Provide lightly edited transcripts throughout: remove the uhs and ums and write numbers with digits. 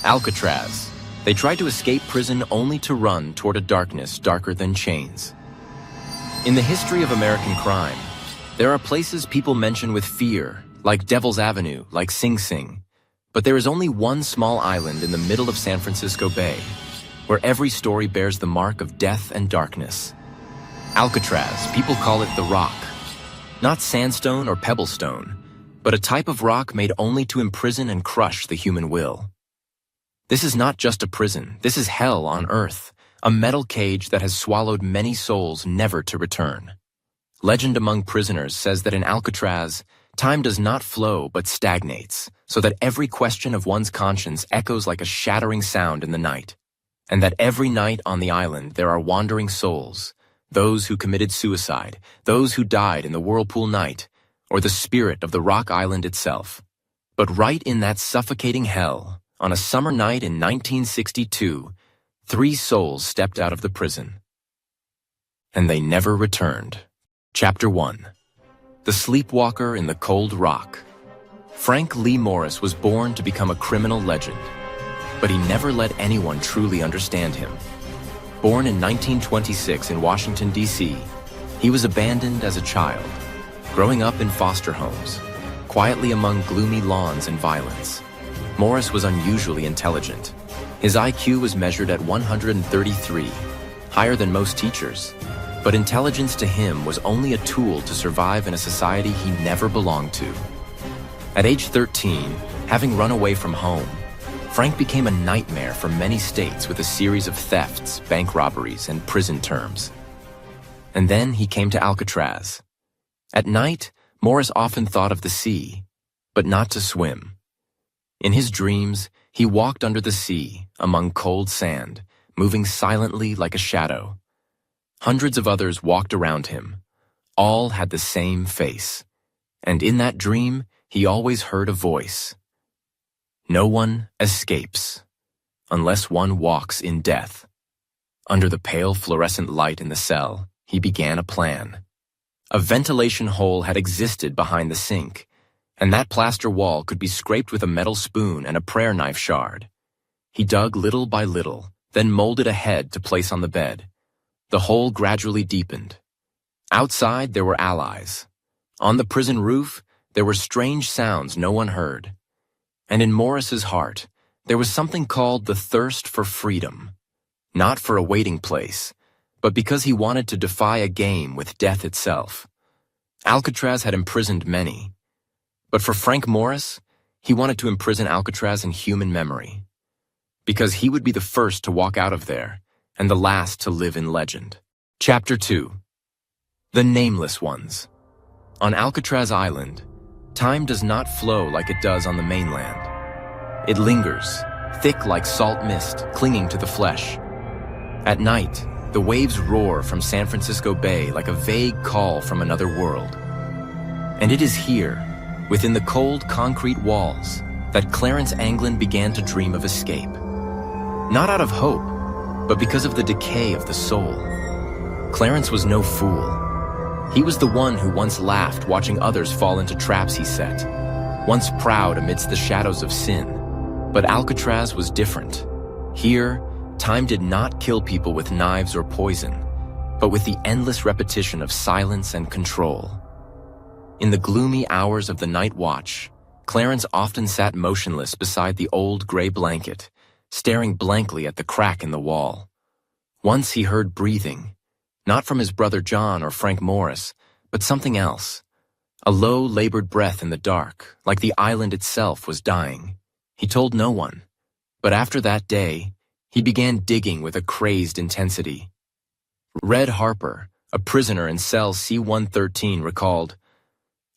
Alcatraz. They tried to escape prison only to run toward a darkness darker than chains. In the history of American crime, there are places people mention with fear, like Devil's Avenue, like Sing Sing. But there is only one small island in the middle of San Francisco Bay, where every story bears the mark of death and darkness. Alcatraz, people call it the Rock. Not sandstone or pebblestone, but a type of rock made only to imprison and crush the human will. This is not just a prison, this is hell on earth, a metal cage that has swallowed many souls never to return. Legend among prisoners says that in Alcatraz, time does not flow but stagnates, so that every question of one's conscience echoes like a shattering sound in the night. And that every night on the island there are wandering souls, those who committed suicide, those who died in the whirlpool night, or the spirit of the Rock Island itself. But right in that suffocating hell, on a summer night in 1962, 3 souls stepped out of the prison. And they never returned. Chapter 1. The Sleepwalker in the Cold Rock. Frank Lee Morris was born to become a criminal legend, but he never let anyone truly understand him. Born in 1926 in Washington, D.C., he was abandoned as a child, growing up in foster homes, quietly among gloomy lawns and violence. Morris was unusually intelligent. His IQ was measured at 133, higher than most teachers. But intelligence to him was only a tool to survive in a society he never belonged to. At age 13, having run away from home, Frank became a nightmare for many states with a series of thefts, bank robberies, and prison terms. And then he came to Alcatraz. At night, Morris often thought of the sea, but not to swim. In his dreams, he walked under the sea, among cold sand, moving silently like a shadow. Hundreds of others walked around him. All had the same face. And in that dream, he always heard a voice. No one escapes, unless one walks in death. Under the pale fluorescent light in the cell, he began a plan. A ventilation hole had existed behind the sink, and that plaster wall could be scraped with a metal spoon and a prayer knife shard. He dug little by little, then molded a head to place on the bed. The hole gradually deepened. Outside, there were allies. On the prison roof, there were strange sounds no one heard. And in Morris's heart, there was something called the thirst for freedom. Not for a waiting place, but because he wanted to defy a game with death itself. Alcatraz had imprisoned many. But for Frank Morris, he wanted to imprison Alcatraz in human memory. Because he would be the first to walk out of there, and the last to live in legend. Chapter 2. The Nameless Ones. On Alcatraz Island, time does not flow like it does on the mainland. It lingers, thick like salt mist, clinging to the flesh. At night, the waves roar from San Francisco Bay like a vague call from another world. And it is here, within the cold concrete walls, that Clarence Anglin began to dream of escape. Not out of hope, but because of the decay of the soul. Clarence was no fool. He was the one who once laughed watching others fall into traps he set, once proud amidst the shadows of sin. But Alcatraz was different. Here, time did not kill people with knives or poison, but with the endless repetition of silence and control. In the gloomy hours of the night watch, Clarence often sat motionless beside the old gray blanket, staring blankly at the crack in the wall. Once he heard breathing, not from his brother John or Frank Morris, but something else. A low, labored breath in the dark, like the island itself was dying. He told no one, but after that day, he began digging with a crazed intensity. Red Harper, a prisoner in cell C-113, recalled,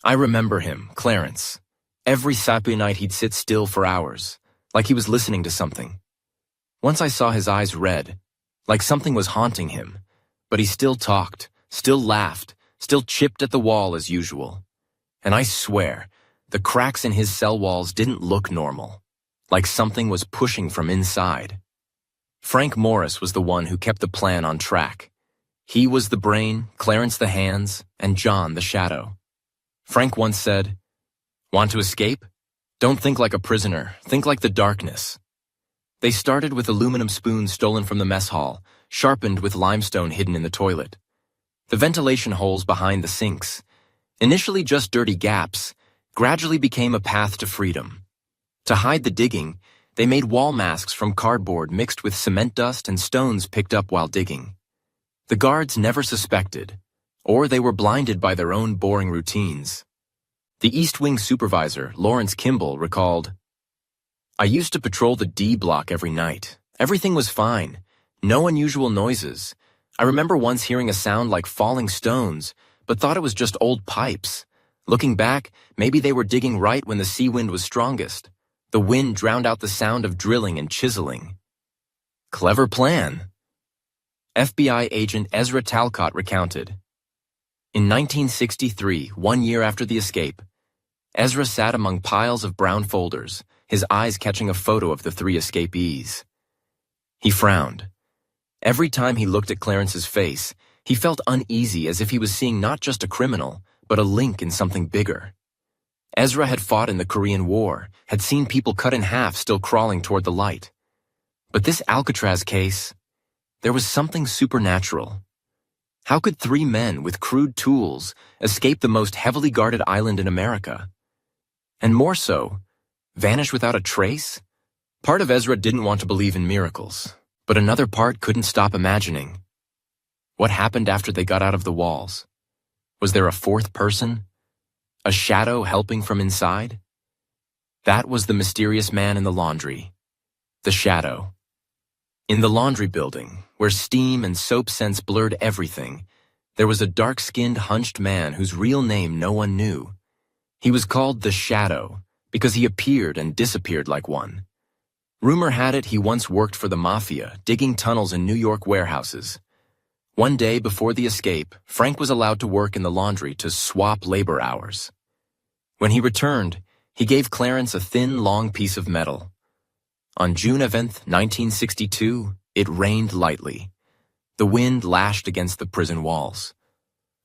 "I remember him, Clarence. Every Saturday night he'd sit still for hours, like he was listening to something. Once I saw his eyes red, like something was haunting him, but he still talked, still laughed, still chipped at the wall as usual. And I swear, the cracks in his cell walls didn't look normal, like something was pushing from inside." Frank Morris was the one who kept the plan on track. He was the brain, Clarence the hands, and John the shadow. Frank once said, "Want to escape? Don't think like a prisoner, think like the darkness." They started with aluminum spoons stolen from the mess hall, sharpened with limestone hidden in the toilet. The ventilation holes behind the sinks, initially just dirty gaps, gradually became a path to freedom. To hide the digging, they made wall masks from cardboard mixed with cement dust and stones picked up while digging. The guards never suspected, or they were blinded by their own boring routines. The East Wing supervisor, Lawrence Kimball, recalled, "I used to patrol the D block every night. Everything was fine. No unusual noises. I remember once hearing a sound like falling stones, but thought it was just old pipes. Looking back, maybe they were digging right when the sea wind was strongest. The wind drowned out the sound of drilling and chiseling." Clever plan. FBI agent Ezra Talcott recounted. In 1963, 1 year after the escape, Ezra sat among piles of brown folders, his eyes catching a photo of the 3 escapees. He frowned. Every time he looked at Clarence's face, he felt uneasy, as if he was seeing not just a criminal, but a link in something bigger. Ezra had fought in the Korean War, had seen people cut in half still crawling toward the light. But this Alcatraz case, there was something supernatural. How could 3 men with crude tools escape the most heavily guarded island in America? And more so, vanish without a trace? Part of Ezra didn't want to believe in miracles, but another part couldn't stop imagining. What happened after they got out of the walls? Was there a 4th person? A shadow helping from inside? That was the mysterious man in the laundry. The shadow. In the laundry building, where steam and soap scents blurred everything, there was a dark-skinned, hunched man whose real name no one knew. He was called the Shadow because he appeared and disappeared like one. Rumor had it he once worked for the mafia, digging tunnels in New York warehouses. One day before the escape, Frank was allowed to work in the laundry to swap labor hours. When he returned, he gave Clarence a thin, long piece of metal. On June 11th, 1962, it rained lightly. The wind lashed against the prison walls.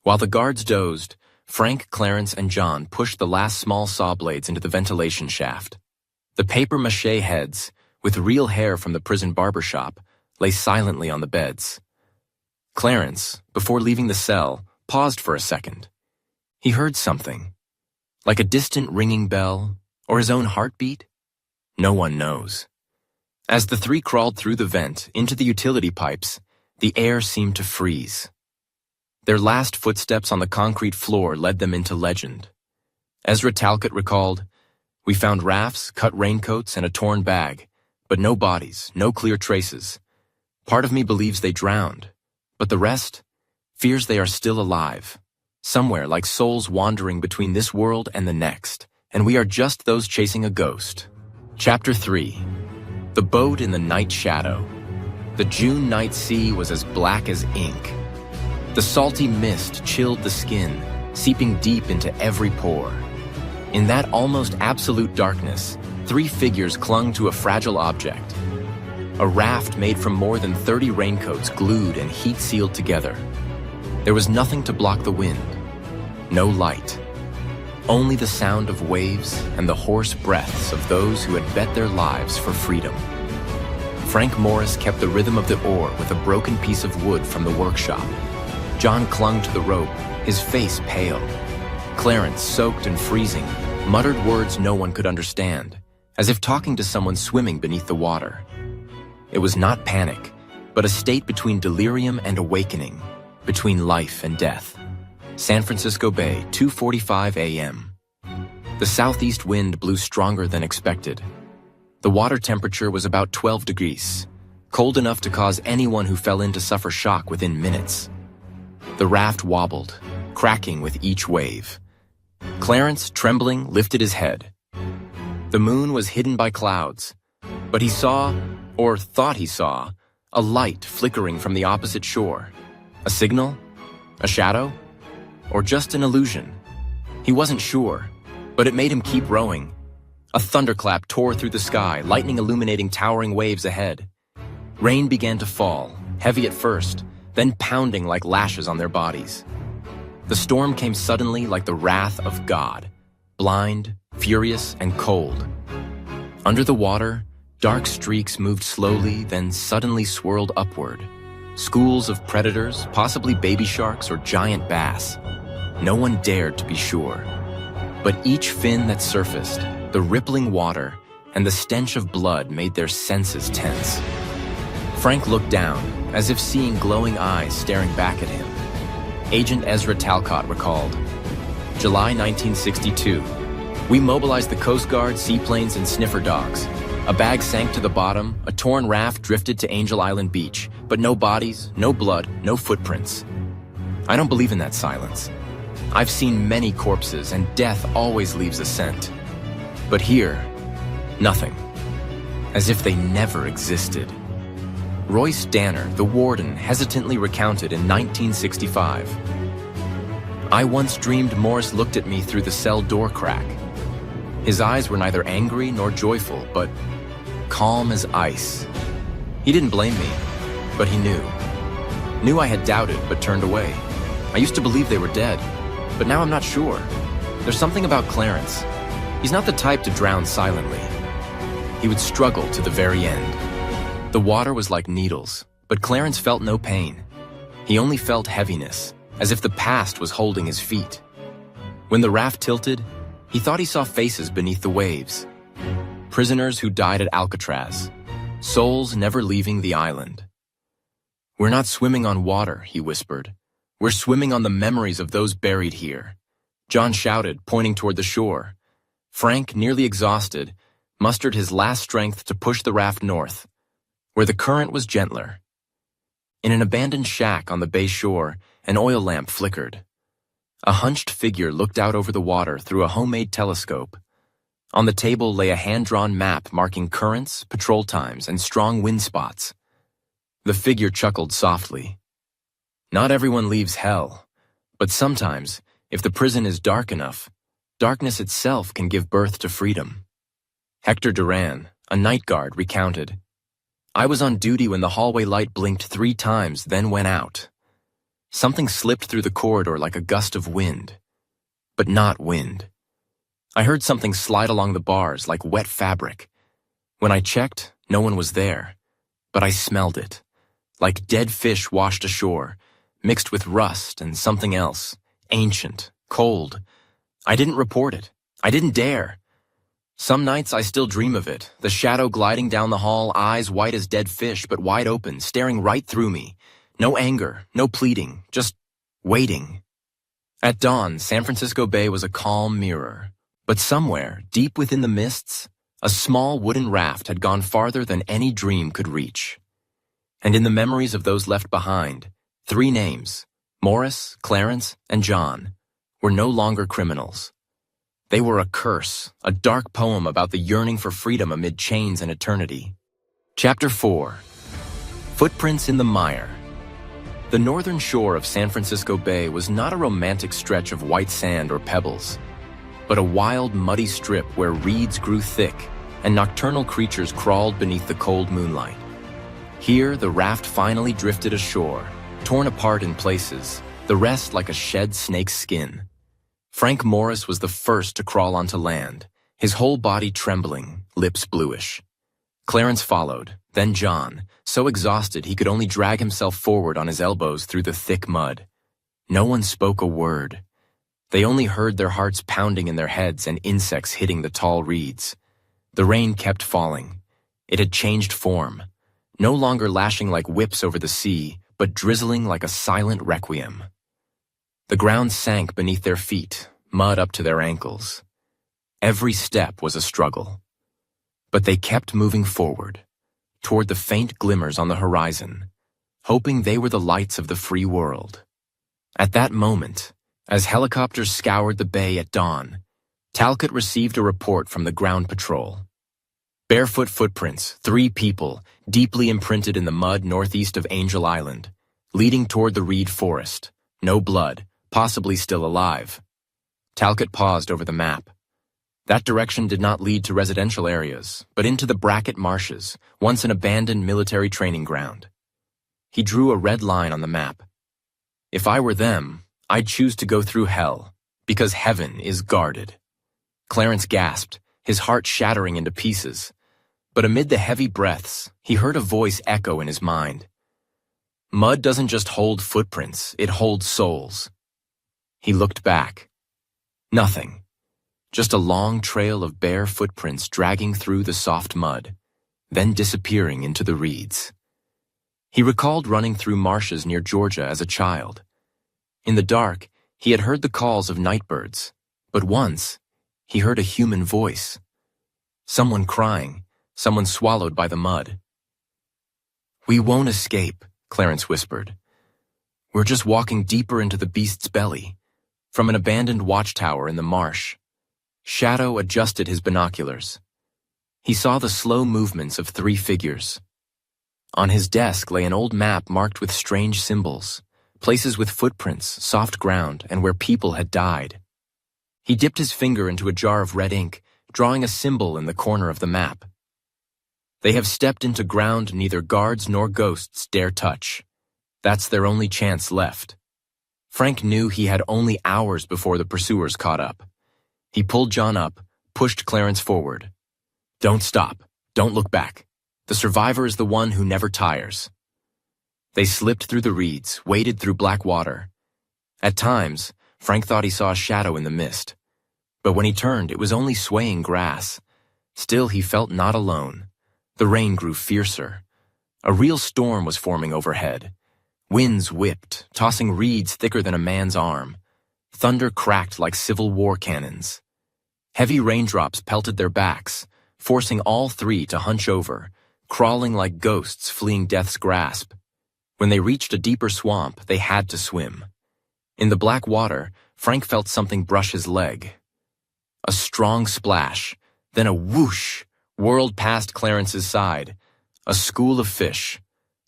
While the guards dozed, Frank, Clarence, and John pushed the last small saw blades into the ventilation shaft. The papier-mâché heads, with real hair from the prison barber shop, lay silently on the beds. Clarence, before leaving the cell, paused for a second. He heard something, like a distant ringing bell, or his own heartbeat. No one knows. As the 3 crawled through the vent into the utility pipes, the air seemed to freeze. Their last footsteps on the concrete floor led them into legend. Ezra Talcott recalled, "We found rafts, cut raincoats, and a torn bag, but no bodies, no clear traces. Part of me believes they drowned, but the rest fears they are still alive, somewhere like souls wandering between this world and the next, and we are just those chasing a ghost." Chapter 3. The boat in the night shadow. The June night sea was as black as ink. The salty mist chilled the skin, seeping deep into every pore. In that almost absolute darkness, 3 figures clung to a fragile object. A raft made from more than 30 raincoats glued and heat-sealed together. There was nothing to block the wind. No light. Only the sound of waves and the hoarse breaths of those who had bet their lives for freedom. Frank Morris kept the rhythm of the oar with a broken piece of wood from the workshop. John clung to the rope, his face pale. Clarence, soaked and freezing, muttered words no one could understand, as if talking to someone swimming beneath the water. It was not panic, but a state between delirium and awakening, between life and death. San Francisco Bay, 2:45 a.m. The southeast wind blew stronger than expected. The water temperature was about 12 degrees, cold enough to cause anyone who fell in to suffer shock within minutes. The raft wobbled, cracking with each wave. Clarence, trembling, lifted his head. The moon was hidden by clouds, but he saw, or thought he saw, a light flickering from the opposite shore. A signal? A shadow? Or just an illusion? He wasn't sure, but it made him keep rowing. A thunderclap tore through the sky, lightning illuminating towering waves ahead. Rain began to fall, heavy at first, then pounding like lashes on their bodies. The storm came suddenly like the wrath of God, blind, furious, and cold. Under the water, dark streaks moved slowly, then suddenly swirled upward. Schools of predators, possibly baby sharks or giant bass. No one dared to be sure. But each fin that surfaced, the rippling water, and the stench of blood made their senses tense. Frank looked down, as if seeing glowing eyes staring back at him. Agent Ezra Talcott recalled, July 1962. We mobilized the Coast Guard, seaplanes, and sniffer dogs. A bag sank to the bottom, a torn raft drifted to Angel Island Beach, but no bodies, no blood, no footprints. I don't believe in that silence. I've seen many corpses, and death always leaves a scent. But here, nothing. As if they never existed. Royce Danner, the warden, hesitantly recounted in 1965. I once dreamed Morris looked at me through the cell door crack. His eyes were neither angry nor joyful, but calm as ice. He didn't blame me, but he knew. Knew I had doubted, but turned away. I used to believe they were dead, but now I'm not sure. There's something about Clarence. He's not the type to drown silently. He would struggle to the very end. The water was like needles, but Clarence felt no pain. He only felt heaviness, as if the past was holding his feet. When the raft tilted, he thought he saw faces beneath the waves. Prisoners who died at Alcatraz, souls never leaving the island. We're not swimming on water, he whispered. We're swimming on the memories of those buried here. John shouted, pointing toward the shore. Frank, nearly exhausted, mustered his last strength to push the raft north, where the current was gentler. In an abandoned shack on the bay shore, an oil lamp flickered. A hunched figure looked out over the water through a homemade telescope. On the table lay a hand-drawn map marking currents, patrol times, and strong wind spots. The figure chuckled softly. Not everyone leaves hell, but sometimes, if the prison is dark enough, darkness itself can give birth to freedom. Hector Duran, a night guard, recounted, I was on duty when the hallway light blinked 3 times, then went out. Something slipped through the corridor like a gust of wind, but not wind. I heard something slide along the bars like wet fabric. When I checked, no one was there, but I smelled it, like dead fish washed ashore, mixed with rust and something else, ancient, cold. I didn't report it. I didn't dare. Some nights I still dream of it, the shadow gliding down the hall, eyes white as dead fish but wide open, staring right through me. No anger, no pleading, just waiting. At dawn, San Francisco Bay was a calm mirror. But somewhere, deep within the mists, a small wooden raft had gone farther than any dream could reach. And in the memories of those left behind, 3 names, Morris, Clarence, and John, were no longer criminals. They were a curse, a dark poem about the yearning for freedom amid chains and eternity. Chapter 4. Footprints in the Mire. The northern shore of San Francisco Bay was not a romantic stretch of white sand or pebbles, but a wild, muddy strip where reeds grew thick and nocturnal creatures crawled beneath the cold moonlight. Here, the raft finally drifted ashore, torn apart in places, the rest like a shed snake's skin. Frank Morris was the first to crawl onto land, his whole body trembling, lips bluish. Clarence followed, then John, so exhausted he could only drag himself forward on his elbows through the thick mud. No one spoke a word. They only heard their hearts pounding in their heads and insects hitting the tall reeds. The rain kept falling. It had changed form, no longer lashing like whips over the sea, but drizzling like a silent requiem. The ground sank beneath their feet, mud up to their ankles. Every step was a struggle. But they kept moving forward, toward the faint glimmers on the horizon, hoping they were the lights of the free world. At that moment, as helicopters scoured the bay at dawn, Talcott received a report from the ground patrol. Barefoot footprints, 3 people, deeply imprinted in the mud northeast of Angel Island, leading toward the reed forest. No blood, possibly still alive. Talcott paused over the map. That direction did not lead to residential areas, but into the Brackett Marshes, once an abandoned military training ground. He drew a red line on the map. If I were them, I'd choose to go through hell, because heaven is guarded. Clarence gasped, his heart shattering into pieces. But amid the heavy breaths, he heard a voice echo in his mind. Mud doesn't just hold footprints, it holds souls. He looked back. Nothing. Just a long trail of bare footprints dragging through the soft mud, then disappearing into the reeds. He recalled running through marshes near Georgia as a child. In the dark, he had heard the calls of nightbirds, but once, he heard a human voice. Someone crying, someone swallowed by the mud. "We won't escape," Clarence whispered. "We're just walking deeper into the beast's belly." From an abandoned watchtower in the marsh, Shadow adjusted his binoculars. He saw the slow movements of 3 figures. On his desk lay an old map marked with strange symbols, places with footprints, soft ground, and where people had died. He dipped his finger into a jar of red ink, drawing a symbol in the corner of the map. They have stepped into ground neither guards nor ghosts dare touch. That's their only chance left. Frank knew he had only hours before the pursuers caught up. He pulled John up, pushed Clarence forward. "Don't stop. Don't look back. The survivor is the one who never tires." They slipped through the reeds, waded through black water. At times, Frank thought he saw a shadow in the mist. But when he turned, it was only swaying grass. Still, he felt not alone. The rain grew fiercer. A real storm was forming overhead. Winds whipped, tossing reeds thicker than a man's arm. Thunder cracked like Civil War cannons. Heavy raindrops pelted their backs, forcing all 3 to hunch over, crawling like ghosts fleeing death's grasp. When they reached a deeper swamp, they had to swim. In the black water, Frank felt something brush his leg. A strong splash, then a whoosh, whirled past Clarence's side. A school of fish.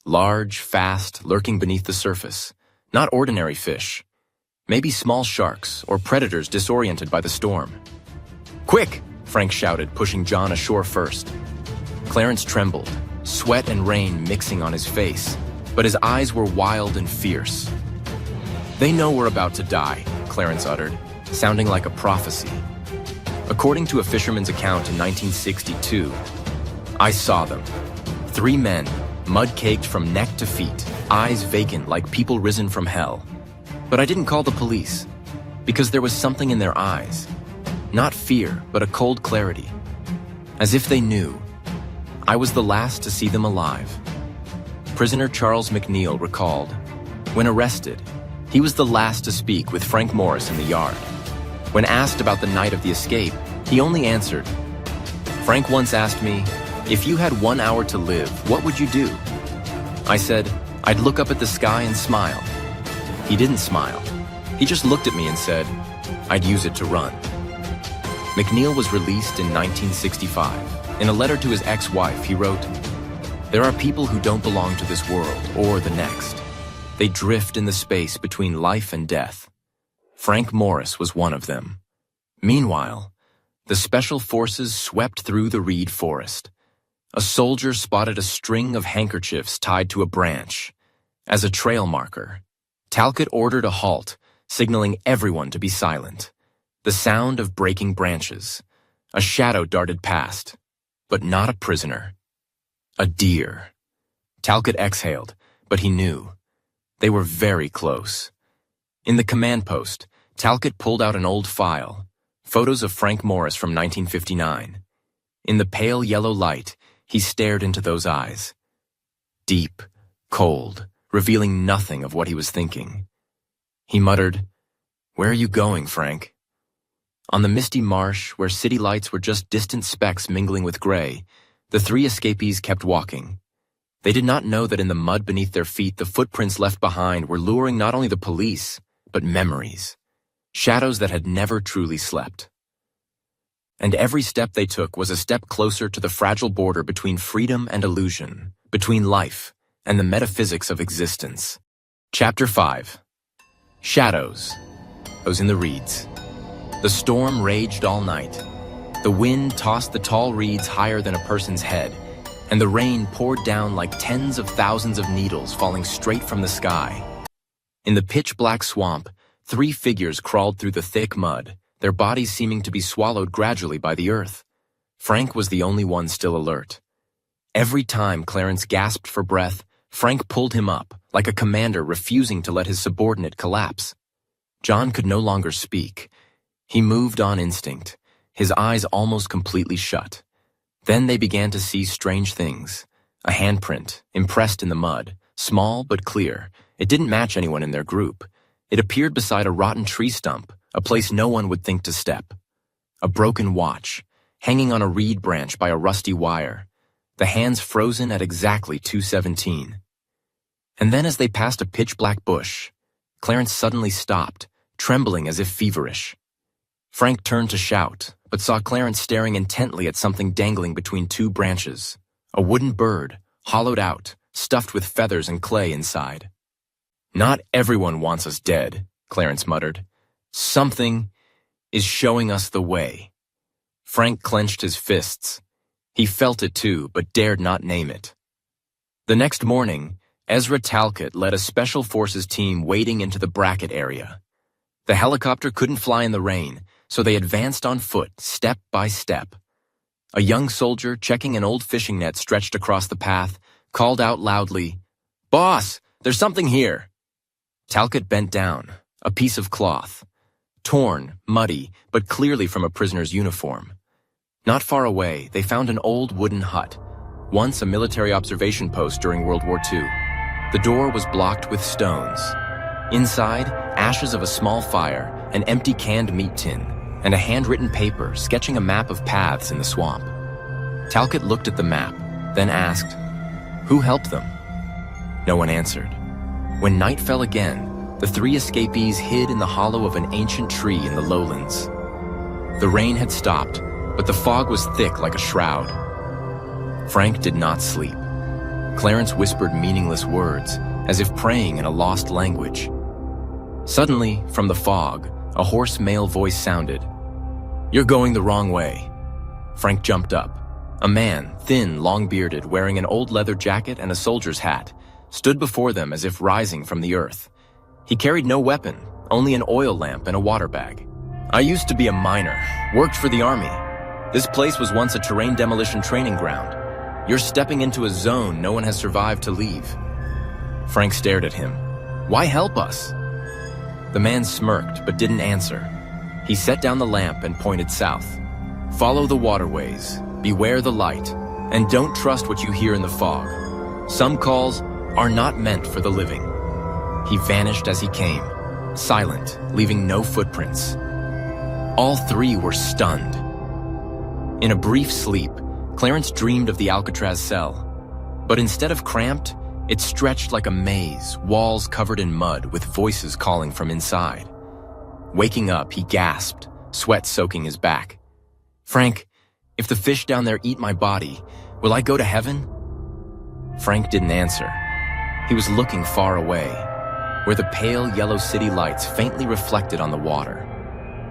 Large, fast, lurking beneath the surface. Not ordinary fish. Maybe small sharks or predators disoriented by the storm. "Quick!" Frank shouted, pushing John ashore first. Clarence trembled, sweat and rain mixing on his face, but his eyes were wild and fierce. "They know we're about to die," Clarence uttered, sounding like a prophecy. According to a fisherman's account in 1962, "I saw them. 3 men, mud-caked from neck to feet, eyes vacant like people risen from hell. But I didn't call the police, because there was something in their eyes. Not fear, but a cold clarity. As if they knew. I was the last to see them alive." Prisoner Charles McNeil recalled, when arrested, he was the last to speak with Frank Morris in the yard. When asked about the night of the escape, he only answered, "Frank once asked me, 'If you had 1 hour to live, what would you do?' I said, 'I'd look up at the sky and smile.' He didn't smile. He just looked at me and said, 'I'd use it to run.'" McNeil was released in 1965. In a letter to his ex-wife, he wrote, "There are people who don't belong to this world or the next. They drift in the space between life and death. Frank Morris was one of them." Meanwhile, the special forces swept through the reed forest. A soldier spotted a string of handkerchiefs tied to a branch. As a trail marker, Talcott ordered a halt, signaling everyone to be silent. The sound of breaking branches. A shadow darted past, but not a prisoner. A deer. Talcott exhaled, but he knew. They were very close. In the command post, Talcott pulled out an old file, photos of Frank Morris from 1959. In the pale yellow light, he stared into those eyes. Deep, cold, revealing nothing of what he was thinking. He muttered, "Where are you going, Frank?" On the misty marsh, where city lights were just distant specks mingling with gray, the 3 escapees kept walking. They did not know that in the mud beneath their feet, the footprints left behind were luring not only the police, but memories. Shadows that had never truly slept. And every step they took was a step closer to the fragile border between freedom and illusion, between life and the metaphysics of existence. Chapter 5. Shadows. Those in the reeds. The storm raged all night. The wind tossed the tall reeds higher than a person's head, and the rain poured down like tens of thousands of needles falling straight from the sky. In the pitch-black swamp, 3 figures crawled through the thick mud, their bodies seeming to be swallowed gradually by the earth. Frank was the only one still alert. Every time Clarence gasped for breath, Frank pulled him up, like a commander refusing to let his subordinate collapse. John could no longer speak. He moved on instinct, his eyes almost completely shut. Then they began to see strange things. A handprint, impressed in the mud, small but clear. It didn't match anyone in their group. It appeared beside a rotten tree stump, a place no one would think to step. A broken watch, hanging on a reed branch by a rusty wire, the hands frozen at exactly 2:17. And then as they passed a pitch-black bush, Clarence suddenly stopped, trembling as if feverish. Frank turned to shout, but saw Clarence staring intently at something dangling between 2 branches. A wooden bird, hollowed out, stuffed with feathers and clay inside. "Not everyone wants us dead," Clarence muttered. "Something is showing us the way." Frank clenched his fists. He felt it too, but dared not name it. The next morning, Ezra Talcott led a special forces team wading into the bracket area. The helicopter couldn't fly in the rain, so they advanced on foot, step by step. A young soldier, checking an old fishing net stretched across the path, called out loudly, "Boss, there's something here." Talcott bent down, a piece of cloth. Torn, muddy, but clearly from a prisoner's uniform. Not far away, they found an old wooden hut, once a military observation post during World War II. The door was blocked with stones. Inside, ashes of a small fire, an empty canned meat tin, and a handwritten paper sketching a map of paths in the swamp. Talcott looked at the map, then asked, "Who helped them?" No one answered. When night fell again, the 3 escapees hid in the hollow of an ancient tree in the lowlands. The rain had stopped, but the fog was thick like a shroud. Frank did not sleep. Clarence whispered meaningless words, as if praying in a lost language. Suddenly, from the fog, a hoarse male voice sounded. "You're going the wrong way." Frank jumped up. A man, thin, long-bearded, wearing an old leather jacket and a soldier's hat, stood before them as if rising from the earth. He carried no weapon, only an oil lamp and a water bag. "I used to be a miner, worked for the army. This place was once a terrain demolition training ground. You're stepping into a zone no one has survived to leave." Frank stared at him. "Why help us?" The man smirked but didn't answer. He set down the lamp and pointed south. "Follow the waterways, beware the light, and don't trust what you hear in the fog. Some calls are not meant for the living." He vanished as he came, silent, leaving no footprints. All 3 were stunned. In a brief sleep, Clarence dreamed of the Alcatraz cell. But instead of cramped, it stretched like a maze, walls covered in mud with voices calling from inside. Waking up, he gasped, sweat soaking his back. "Frank, if the fish down there eat my body, will I go to heaven?" Frank didn't answer. He was looking far away, where the pale yellow city lights faintly reflected on the water.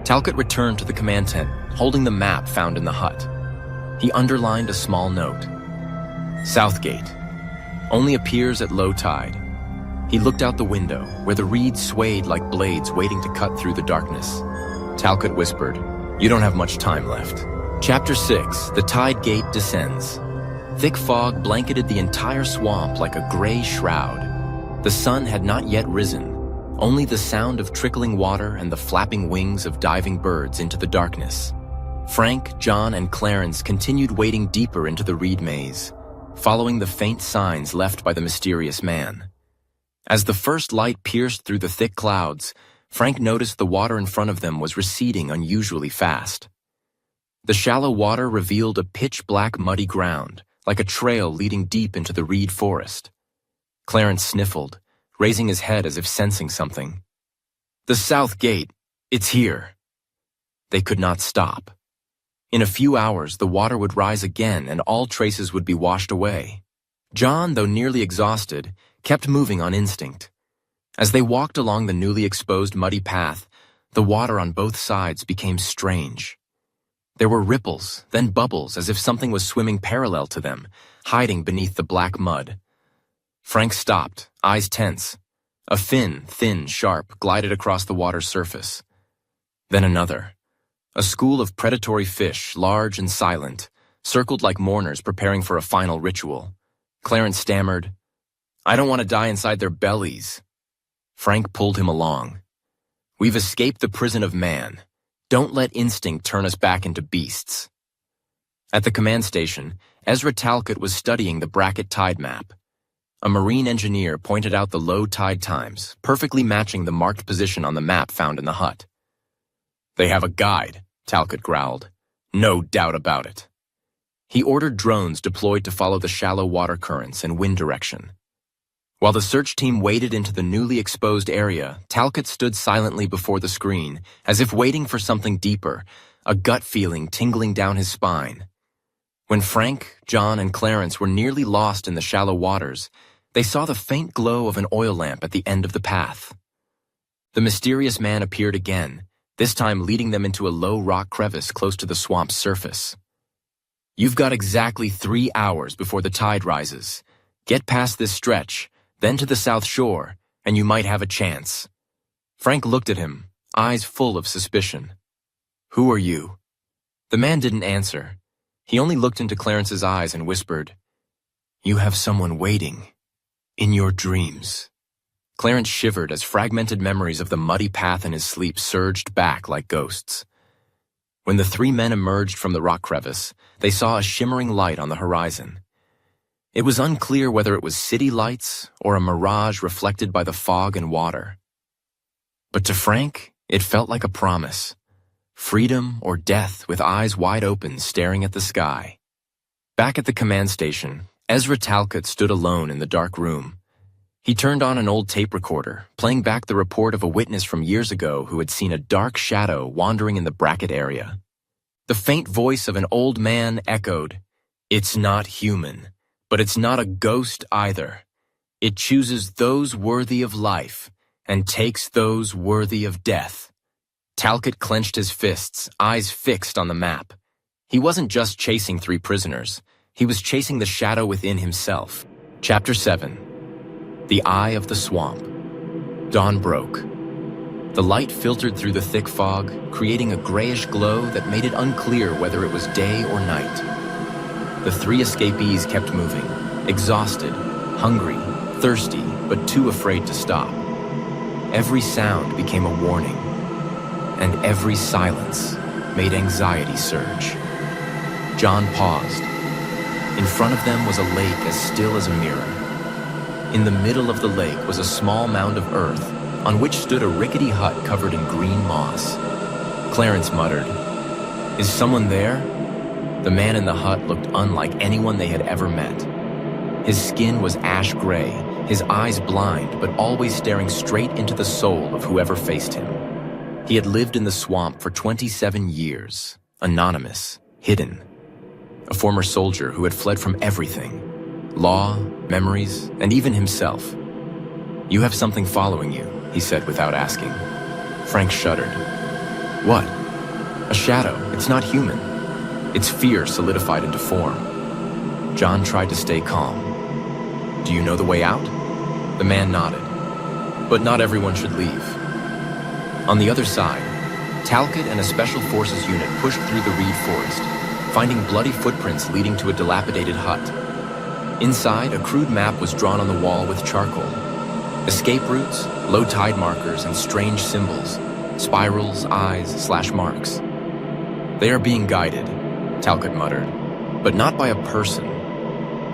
Talcott returned to the command tent, holding the map found in the hut. He underlined a small note. "Southgate. Only appears at low tide." He looked out the window, where the reeds swayed like blades waiting to cut through the darkness. Talcott whispered, "You don't have much time left." Chapter 6, The Tide Gate Descends. Thick fog blanketed the entire swamp like a gray shroud. The sun had not yet risen, only the sound of trickling water and the flapping wings of diving birds into the darkness. Frank, John, and Clarence continued wading deeper into the reed maze, following the faint signs left by the mysterious man. As the first light pierced through the thick clouds, Frank noticed the water in front of them was receding unusually fast. The shallow water revealed a pitch-black muddy ground, like a trail leading deep into the reed forest. Clarence sniffled, raising his head as if sensing something. "The South Gate, it's here." They could not stop. In a few hours, the water would rise again and all traces would be washed away. John, though nearly exhausted, kept moving on instinct. As they walked along the newly exposed muddy path, the water on both sides became strange. There were ripples, then bubbles, as if something was swimming parallel to them, hiding beneath the black mud. Frank stopped, eyes tense. A fin, thin, sharp, glided across the water's surface. Then another. A school of predatory fish, large and silent, circled like mourners preparing for a final ritual. Clarence stammered, "I don't want to die inside their bellies." Frank pulled him along. "We've escaped the prison of man. Don't let instinct turn us back into beasts." At the command station, Ezra Talcott was studying the bracket tide map. A marine engineer pointed out the low tide times, perfectly matching the marked position on the map found in the hut. "They have a guide," Talcott growled. "No doubt about it." He ordered drones deployed to follow the shallow water currents and wind direction. While the search team waded into the newly exposed area, Talcott stood silently before the screen, as if waiting for something deeper, a gut feeling tingling down his spine. When Frank, John, and Clarence were nearly lost in the shallow waters, they saw the faint glow of an oil lamp at the end of the path. The mysterious man appeared again, this time leading them into a low rock crevice close to the swamp's surface. "You've got exactly 3 hours before the tide rises. Get past this stretch, then to the south shore, and you might have a chance." Frank looked at him, eyes full of suspicion. "Who are you?" The man didn't answer. He only looked into Clarence's eyes and whispered, "You have someone waiting. In your dreams." Clarence shivered as fragmented memories of the muddy path in his sleep surged back like ghosts. When the three men emerged from the rock crevice, they saw a shimmering light on the horizon. It was unclear whether it was city lights or a mirage reflected by the fog and water. But to Frank, it felt like a promise. Freedom or death with eyes wide open staring at the sky. Back at the command station, Ezra Talcott stood alone in the dark room. He turned on an old tape recorder, playing back the report of a witness from years ago who had seen a dark shadow wandering in the bracket area. The faint voice of an old man echoed, "It's not human, but it's not a ghost either. It chooses those worthy of life and takes those worthy of death." Talcott clenched his fists, eyes fixed on the map. He wasn't just chasing 3 prisoners. He was chasing the shadow within himself. Chapter 7. The Eye of the Swamp. Dawn broke. The light filtered through the thick fog, creating a grayish glow that made it unclear whether it was day or night. The 3 escapees kept moving, exhausted, hungry, thirsty, but too afraid to stop. Every sound became a warning, and every silence made anxiety surge. John paused. In front of them was a lake as still as a mirror. In the middle of the lake was a small mound of earth, on which stood a rickety hut covered in green moss. Clarence muttered, "Is someone there?" The man in the hut looked unlike anyone they had ever met. His skin was ash gray, his eyes blind, but always staring straight into the soul of whoever faced him. He had lived in the swamp for 27 years, anonymous, hidden. A former soldier who had fled from everything. Law, memories, and even himself. "You have something following you," he said without asking. Frank shuddered. "What?" "A shadow. It's not human." Its fear solidified into form. John tried to stay calm. "Do you know the way out?" The man nodded. "But not everyone should leave." On the other side, Talcott and a special forces unit pushed through the reed forest, finding bloody footprints leading to a dilapidated hut. Inside, a crude map was drawn on the wall with charcoal. Escape routes, low tide markers, and strange symbols, spirals, eyes, slash marks. "They are being guided," Talcott muttered, "but not by a person."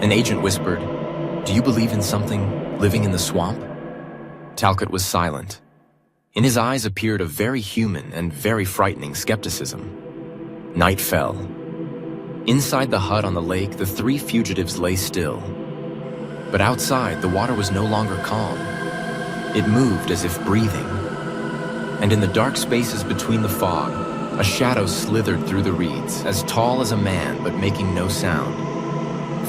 An agent whispered, "Do you believe in something living in the swamp?" Talcott was silent. In his eyes appeared a very human and very frightening skepticism. Night fell. Inside the hut on the lake, the 3 fugitives lay still. But outside, the water was no longer calm. It moved as if breathing. And in the dark spaces between the fog, a shadow slithered through the reeds, as tall as a man but making no sound.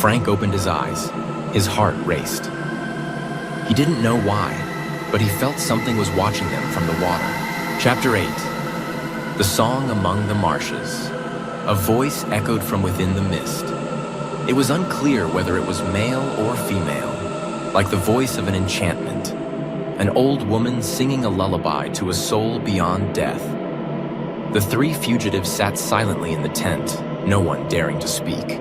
Frank opened his eyes. His heart raced. He didn't know why, but he felt something was watching them from the water. Chapter 8. The Song Among the Marshes. A voice echoed from within the mist. It was unclear whether it was male or female, like the voice of an enchantment, an old woman singing a lullaby to a soul beyond death. The three fugitives sat silently in the tent, no one daring to speak.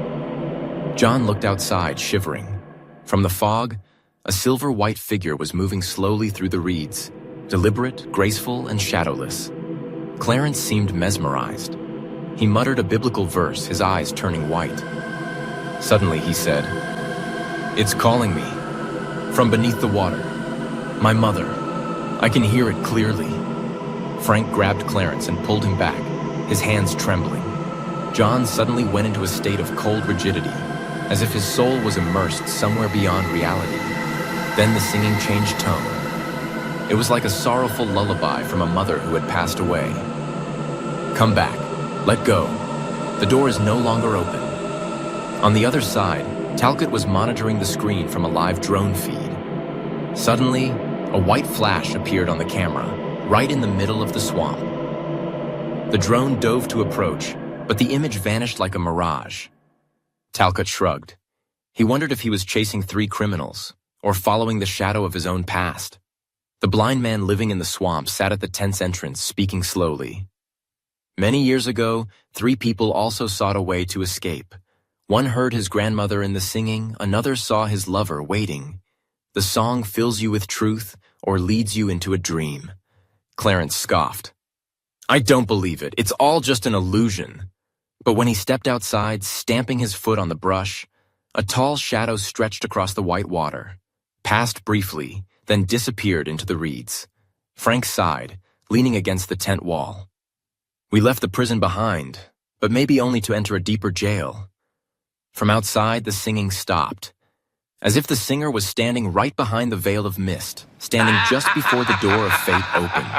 John looked outside, shivering. From the fog, a silver-white figure was moving slowly through the reeds, deliberate, graceful, and shadowless. Clarence seemed mesmerized. He muttered a biblical verse, his eyes turning white. Suddenly he said, "It's calling me, from beneath the water. My mother. I can hear it clearly." Frank grabbed Clarence and pulled him back, his hands trembling. John suddenly went into a state of cold rigidity, as if his soul was immersed somewhere beyond reality. Then the singing changed tone. It was like a sorrowful lullaby from a mother who had passed away. "Come back. Let go. The door is no longer open." On the other side, Talcott was monitoring the screen from a live drone feed. Suddenly, a white flash appeared on the camera, right in the middle of the swamp. The drone dove to approach, but the image vanished like a mirage. Talcott shrugged. He wondered if he was chasing three criminals, or following the shadow of his own past. The blind man living in the swamp sat at the tent's entrance, speaking slowly. Many years ago, three people also sought a way to escape. One heard his grandmother in the singing, another saw his lover waiting. The song fills you with truth or leads you into a dream. Clarence scoffed. "I don't believe it. It's all just an illusion." But when he stepped outside, stamping his foot on the brush, a tall shadow stretched across the white water, passed briefly, then disappeared into the reeds. Frank sighed, leaning against the tent wall. "We left the prison behind, but maybe only to enter a deeper jail." From outside, the singing stopped, as if the singer was standing right behind the veil of mist, standing just before the door of fate opened.